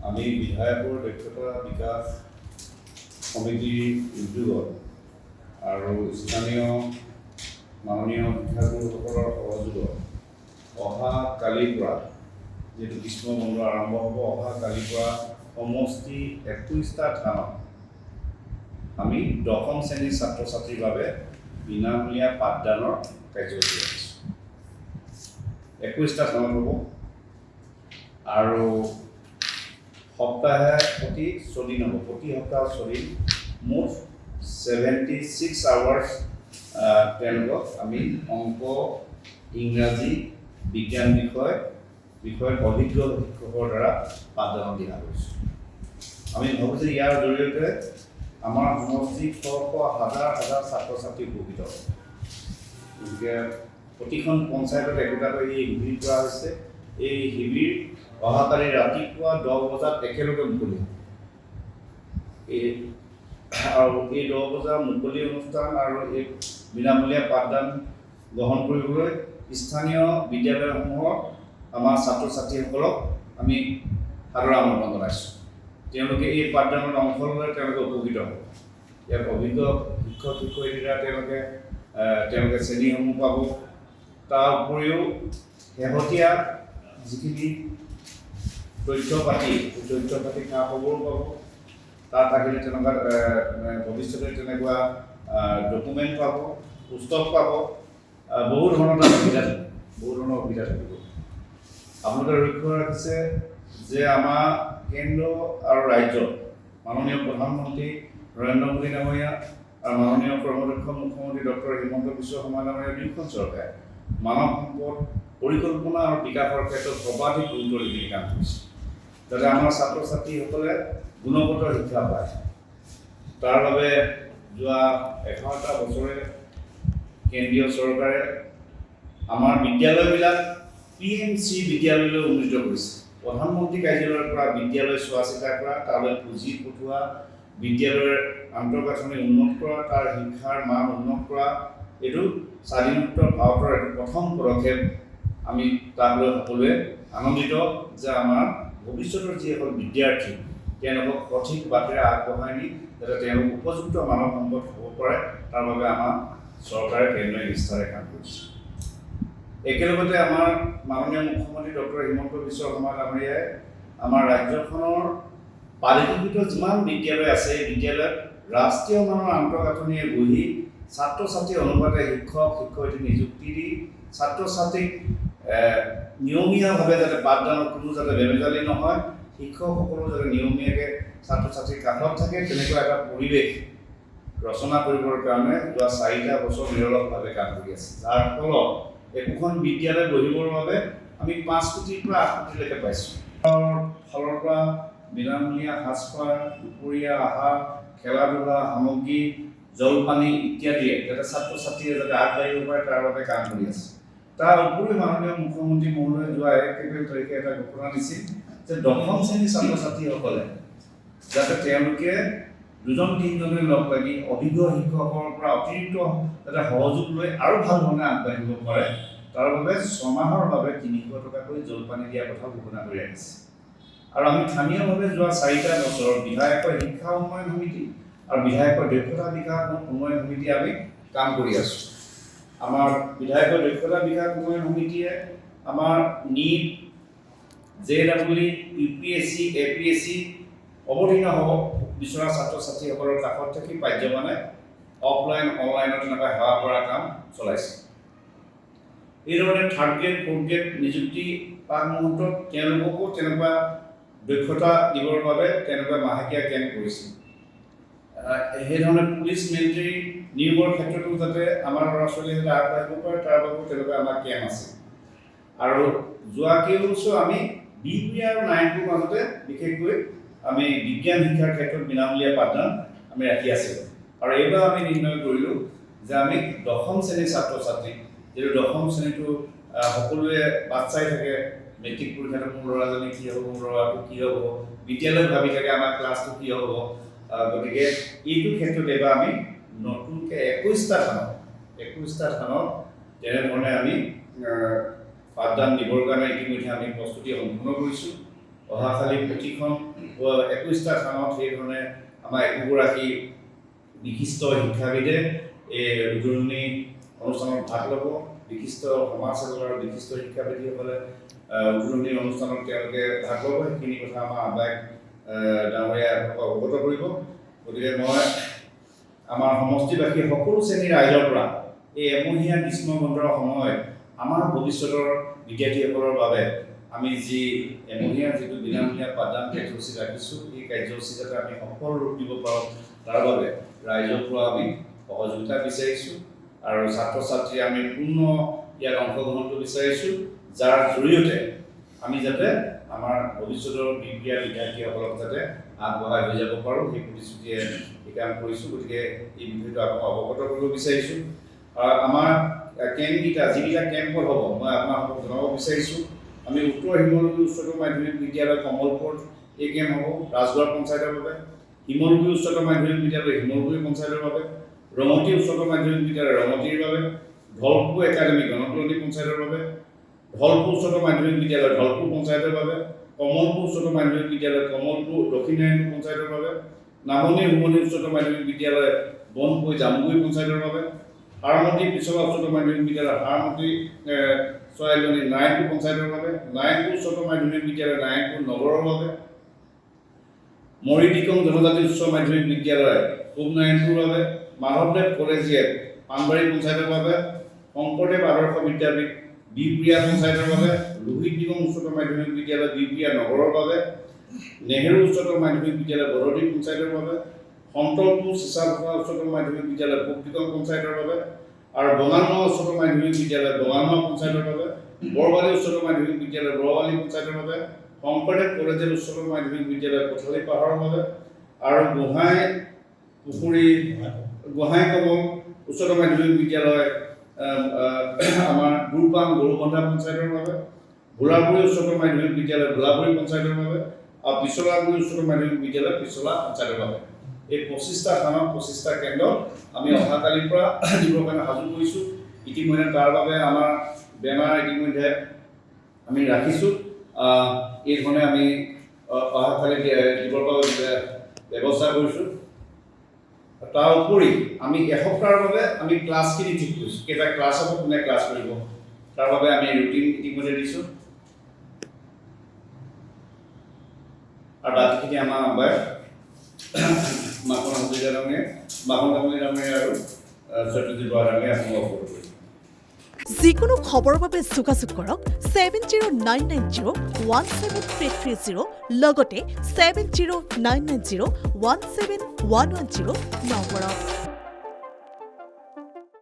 আমি বিধায়কৰ দক্ষতা বিকাশ সমিতিৰ উদ্যোগত আৰু স্থানীয় মাননীয় শিক্ষাগুৰুসকলৰ সহযোগত অহা কালিৰ পৰা যিহেতু গ্ৰীষ্ম বন্ধ আৰম্ভ হ'ব, অহা কালিৰ পৰা সমষ্টি 21টা থানত আমি 10ম শ্ৰেণীৰ ছাত্ৰ ছাত্ৰীৰ বাবে বিনামূলীয়া পাঠদানৰ কাৰ্যসূচী ৰাখিছোঁ। 21টা থানত হ'ব আৰু সপ্তাহে প্ৰতি ছদিন হ'ব, প্ৰতি সপ্তাহত ছদিন, মুঠ 76 আৱাৰ্ছ তেওঁলোকক আমি অংক, ইংৰাজী, বিজ্ঞান বিষয়ত অভিজ্ঞ শিক্ষকৰ দ্বাৰা পাঠদান দিয়া হৈছোঁ। আমি ভাবোঁ যে ইয়াৰ জৰিয়তে আমাৰ সমষ্টিত হাজাৰ হাজাৰ ছাত্ৰ ছাত্ৰী উপকৃত হ'ব। গতিকে প্ৰতিখন পঞ্চায়তত একোটাকৈ এই শিবিৰ কৰা হৈছে। এই শিবিৰ অহাকালি ৰাতিপুৱা 10 বজাত একেলগে মুকলি হ'ব। আৰু এই 10 বজাৰ মুকলি অনুষ্ঠান আৰু এই বিনামূলীয়া পাঠদান গ্ৰহণ কৰিবলৈ স্থানীয় বিদ্যালয়সমূহৰ আমাৰ ছাত্ৰ ছাত্ৰীসকলক আমি সাদৰ আমন্ত্ৰণ জনাইছোঁ। তেওঁলোকে এই পাঠদানত অংশ ল'লে তেওঁলোকে উপকৃত হ'ব। ইয়াত অভিজ্ঞ শিক্ষক শিক্ষয়িত্ৰীৰ দ্বাৰা তেওঁলোকে শ্ৰেণীসমূহ পাব। তাৰ উপৰিও শেহতীয়া যিখিনি তথ্য পাতি খা খবৰো পাব। তাত আহিলে তেনেকুৱা ভৱিষ্যতে তেনেকুৱা ডকুমেণ্ট পাব, পুস্তক পাব, বহু ধৰণৰ সুবিধা থাকিব। আপোনালোকে লক্ষ্য ৰাখিছে যে আমাৰ কেন্দ্ৰ আৰু ৰাজ্যত মাননীয় প্ৰধানমন্ত্ৰী নৰেন্দ্ৰ মোদী ডাঙৰীয়া আৰু মাননীয় কৰ্মদক্ষ মুখ্যমন্ত্ৰী ডক্টৰ হিমন্ত বিশ্ব শৰ্মা ডাঙৰীয়া দুয়োখন চৰকাৰে মানৱ সম্পদ পৰিকল্পনা আৰু বিকাশৰ ক্ষেত্ৰত সৰ্বাধিক গুৰুত্ব দি কাম কৰিছে, যাতে আমাৰ ছাত্ৰ ছাত্ৰীসকলে গুণগত শিক্ষা পায়। তাৰ বাবে যোৱা 11টা বছৰে কেন্দ্ৰীয় চৰকাৰে আমাৰ বিদ্যালয়বিলাক PMC বিদ্যালয়লৈ উন্নীত কৰিছে। প্ৰধানমন্ত্ৰী কাৰ্যালয়ৰ পৰা বিদ্যালয় চোৱা চিতা কৰা, তালৈ পুঁজি পঠোৱা, বিদ্যালয়ৰ আন্তঃগাঁথনি উন্নত কৰা, তাৰ শিক্ষাৰ মান উন্নত কৰা, এইটো স্বাধীনোত্তৰ ভাৰতৰ এইটো প্ৰথম পদক্ষেপ। আমি তাক লৈ সকলোৱে আনন্দিত যে আমাৰ ভৱিষ্যতৰ যিসকল বিদ্যাৰ্থী তেওঁলোকক সঠিক বাটেৰে আগবঢ়াই নি যাতে তেওঁলোক উপযুক্ত মানৱ সম্পদ হ'ব পাৰে, তাৰ বাবে আমাৰ চৰকাৰে কেন্দ্ৰীয় নিষ্ঠাৰে কাম কৰিছে। একেলগতে আমাৰ মাননীয় মুখ্যমন্ত্ৰী ডক্টৰ হিমন্ত বিশ্ব শৰ্মা ডাঙৰীয়াই আমাৰ ৰাজ্যখনৰ পালিকৃত যিমান বিদ্যালয় আছে, এই বিদ্যালয়ত ৰাষ্ট্ৰীয় মানৰ আন্তঃগাঁথনিয়ে বহি ছাত্ৰ ছাত্ৰী অনুপাতে শিক্ষক শিক্ষয়িত্ৰী নিযুক্তি দি ছাত্ৰ ছাত্ৰীক নিয়মীয়াভাৱে যাতে পাঠদানত কোনো যাতে বেমেজালি নহয়, শিক্ষকসকলো যাতে নিয়মীয়াকৈ ছাত্ৰ ছাত্ৰীৰ কাষত থাকে, তেনেকুৱা এটা পৰিৱেশ ৰচনা কৰিবৰ কাৰণে যোৱা 4টা বছৰ নিৰলসভাৱে কাম কৰি আছে। যাৰ ফলত একোখন বিদ্যালয় গঢ়িবৰ বাবে আমি 5 কোটিৰ পৰা 8 কোটিলৈকে পাইছোঁ। ফালৰ পৰা বিনামূলীয়া সাজপাৰ, দুপৰীয়া আহাৰ, খেলা ধূলা সামগ্ৰী, জলপানী ইত্যাদিয়ে যাতে ছাত্ৰ ছাত্ৰীয়ে যাতে আগবাঢ়িব পাৰে তাৰ বাবে কাম কৰি আছে। তাৰ উপৰিও মাননীয় মুখ্যমন্ত্ৰী মহোদয়ে যোৱা 1 এপ্ৰিল তাৰিখে এটা ঘোষণা দিছিল যে 10ম শ্ৰেণীৰ ছাত্ৰ ছাত্ৰীসকলে যাতে তেওঁলোকে 2-3জনে লগ লাগি অভিজ্ঞ শিক্ষকৰ পৰা অতিৰিক্ত যাতে সহযোগ লৈ আৰু ভাল ধৰণে আগবাঢ়িব পাৰে, তাৰ বাবে 6 মাহৰ বাবে 300 টকাকৈ জলপানী দিয়াৰ কথা ঘোষণা কৰি ৰাখিছে। আৰু আমি স্থানীয়ভাৱে যোৱা 4টা বছৰ বিধায়কৰ শিক্ষা উন্নয়ন সমিতি আৰু বিধায়কৰ দক্ষতা বিকাশ উন্নয়ন সমিতি আমি কাম কৰি আছোঁ। আমাৰ বিধায়কৰ দক্ষতা বিকাশ উন্নয়ন সমিতিয়ে আমাৰ NEET, JEE, UPSC, APSC অৱতীৰ্ণ হ'ব বিচৰা ছাত্ৰ ছাত্ৰীসকলৰ কাষত থাকি পাঠ্যমানে অফলাইন অনলাইনত তেনেকুৱা সেৱা কৰা কাম চলাইছে। এইধৰণে 3rd গ্ৰেড 4th গ্ৰেড নিযুক্তি পাঠ মুহূৰ্তত তেওঁলোককো তেনেকুৱা দক্ষতা দিবৰ বাবে তেনেকুৱা মাহেকীয়া কেম্প কৰিছিল। সেইধৰণে পুলিচ মিলিটাৰী নিয়োগৰ ক্ষেত্ৰতো যাতে আমাৰ ল'ৰা ছোৱালীয়ে যাতে আগবাঢ়িব পাৰে তাৰ বাবেও তেনেকুৱা আমাৰ কেম্প আছে। আৰু যোৱা কেইবছৰ আমি B আৰু 9ৰ মাজতে বিশেষকৈ আমি বিজ্ঞান শিক্ষাৰ ক্ষেত্ৰত বিনামূলীয়া পাঠদান আমি ৰাখি আছিলোঁ। আৰু এইবাৰ আমি নিৰ্ণয় কৰিলোঁ যে আমি 10ম শ্ৰেণীৰ ছাত্ৰ ছাত্ৰী, যিহেতু 10ম শ্ৰেণীটো সকলোৱে বাট চাই থাকে, মেট্ৰিক পৰীক্ষাটো মোৰ ল'ৰাজনী কি হ'ব, মোৰ ল'ৰাটো কি হ'ব, বিদ্যালয়ত ভাবি থাকে আমাৰ ক্লাছটো কি হ'ব। গতিকে এইটো ক্ষেত্ৰত এইবাৰ আমি নতুনকৈ 21টা থানত তেনেধৰণে আমি পাঠদান দিবৰ কাৰণে ইতিমধ্যে আমি প্ৰস্তুতি সম্পূৰ্ণ কৰিছোঁ। অহাকালি প্ৰতিখন 21টা স্থানত সেইধৰণে আমাৰ একোগৰাকী বিশিষ্ট শিক্ষাবিদে এই উদ্বোধনী অনুষ্ঠানত ভাগ ল'ব। বিশিষ্ট সমাজসেৱক আৰু বিশিষ্ট শিক্ষাবিদসকলে উদ্বোধনী অনুষ্ঠানত তেওঁলোকে ভাগ ল'ব। সেইখিনি কথা আমাৰ আহ্বায়ক ডাঙৰীয়াই অৱগত কৰিব। গতিকে মই আমাৰ সমষ্টিবাসী সকলো শ্ৰেণীৰ ৰাইজৰ পৰা এই এমহীয়া গ্ৰীষ্ম বন্ধৰ সময়ত আমাৰ ভৱিষ্যতৰ বিদ্যাৰ্থীসকলৰ বাবে আমি যি এমহীয়া যিটো বিনামূলীয়া পাঠদান কাৰ্যসূচী ৰাখিছোঁ, এই কাৰ্যসূচী যাতে আমি সফল ৰূপ দিব পাৰোঁ তাৰ বাবে ৰাইজৰ পৰা আমি সহযোগিতা বিচাৰিছোঁ আৰু ছাত্ৰ ছাত্ৰী আমি পূৰ্ণ ইয়াত অংশগ্ৰহণটো বিচাৰিছোঁ, যাৰ জৰিয়তে আমি যাতে আমাৰ ভৱিষ্যতৰ বিদ্যা বিদ্যাৰ্থীসকলক যাতে আগবঢ়াই লৈ যাব পাৰোঁ, সেই প্ৰতিশ্ৰুতিয়ে এই কাম কৰিছোঁ। গতিকে এই বিষয়টো আপোনাক অৱগত কৰিব বিচাৰিছোঁ। আমাৰ কেম্পকেইটা যিকেইটা কেম্পত হ'ব মই আপোনালোকক জনাব বিচাৰিছোঁ। আমি উত্তৰ শিমলুগুৰি উচ্চতৰ মাধ্যমিক বিদ্যালয় কমলপুৰত এই কেম্প হ'ব ৰাজগড় পঞ্চায়তৰ বাবে, শিমলুগুৰি উচ্চতৰ মাধ্যমিক বিদ্যালয় শিমলুগুৰি পঞ্চায়তৰ বাবে, ৰঙতি উচ্চতৰ মাধ্যমিক বিদ্যালয় ৰঙতিৰ বাবে, ধলপুৰ একাডেমী গণতলনী পঞ্চায়তৰ বাবে, ধলপুৰ উচ্চতৰ মাধ্যমিক বিদ্যালয় ধলপুৰ পঞ্চায়তৰ বাবে, কমলপুৰ উচ্চতৰ মাধ্যমিক বিদ্যালয় কমলপুৰ দক্ষিণ নাৰায়ণপুৰ পঞ্চায়তৰ বাবে, নামনি হুমনি উচ্চতৰ মাধ্যমিক বিদ্যালয় বনপুৰ জামুগুৰি পঞ্চায়তৰ বাবে, হাৰমতি পিছলা উচ্চতৰ মাধ্যমিক বিদ্যালয় হাৰমতি চৰাইজনী নাৰায়ণপুৰ পঞ্চায়তৰ বাবে, নাৰায়ণপুৰ উচ্চতৰ মাধ্যমিক বিদ্যালয় নাৰায়ণপুৰ নগৰৰ বাবে, মৰিদিকং জনজাতি উচ্চ মাধ্যমিক বিদ্যালয় পূব নাৰায়ণপুৰৰ বাবে, মাধৱদেৱ কলেজিয়েট পানবাৰী পঞ্চায়তৰ বাবে, শংকৰদেৱ আদৰ্শ বিদ্যাপীঠ বিহপুৰীয়া পঞ্চায়তৰ বাবে, লোহিত দিগং উচ্চতৰ মাধ্যমিক বিদ্যালয় বিহপুৰীয়া নগৰৰ বাবে, নেহেৰু উচ্চতৰ মাধ্যমিক বিদ্যালয় বৰদী পঞ্চায়তৰ বাবে, সন্তলপুৰ চিচাপথা উচ্চতৰ মাধ্যমিক বিদ্যালয় পূব দিগং পঞ্চায়তৰ বাবে আৰু বঙালমৰা উচ্চতৰ মাধ্যমিক বিদ্যালয় বঙালমৰা পঞ্চায়তৰ বাবে, বৰবালী উচ্চতৰ মাধ্যমিক বিদ্যালয় বৰবালী পঞ্চায়তৰ বাবে, শংকৰদেৱ কলেজিয়েট উচ্চতৰ মাধ্যমিক বিদ্যালয় কোঠালী পাহাৰৰ বাবে আৰু গোহাঁইকমল উচ্চতৰ মাধ্যমিক বিদ্যালয় আমাৰ দুৰপাং গৰুবন্ধা পঞ্চায়তৰ বাবে, ভোলাবুৰী উচ্চতৰ মাধ্যমিক বিদ্যালয় ভোলাবুৰী পঞ্চায়তৰ বাবে আৰু পিছলাগুৰি উচ্চতৰ মাধ্যমিক বিদ্যালয় পিছলা পঞ্চায়তৰ বাবে। এই 25টা স্থানত 25টা কেন্দ্ৰত আমি অহাকালিৰ পৰা দিবৰ কাৰণে সাজু কৰিছোঁ। ইতিমধ্যে তাৰ বাবে আমাৰ বেনাৰ ইতিমধ্যে আমি ৰাখিছোঁ। এই ধৰণে আমি অহাকালি দিবৰ বাবে ব্যৱস্থা কৰিছোঁ। তাৰ উপৰি আমি এসপ্তাহৰ বাবে আমি ক্লাছখিনি ঠিক কৰিছোঁ। কেইটা ক্লাছ হ'ব, কোনে ক্লাছ কৰিব, তাৰ বাবে আমি ৰুটিন ইতিমধ্যে দিছোঁ। আৰু বাকীখিনি আমাৰ মাখন হাজৰিকা ডাঙৰীয়া, মাখন ডাঙৰীয়া আৰু সত্যজিৎ বৰা ডাঙৰীয়া আপোনাক অৱগত কৰিছোঁ। যিকোনো খবৰৰ বাবে যোগাযোগ কৰক 7099017330 লগতে 7099017110 নম্বৰত।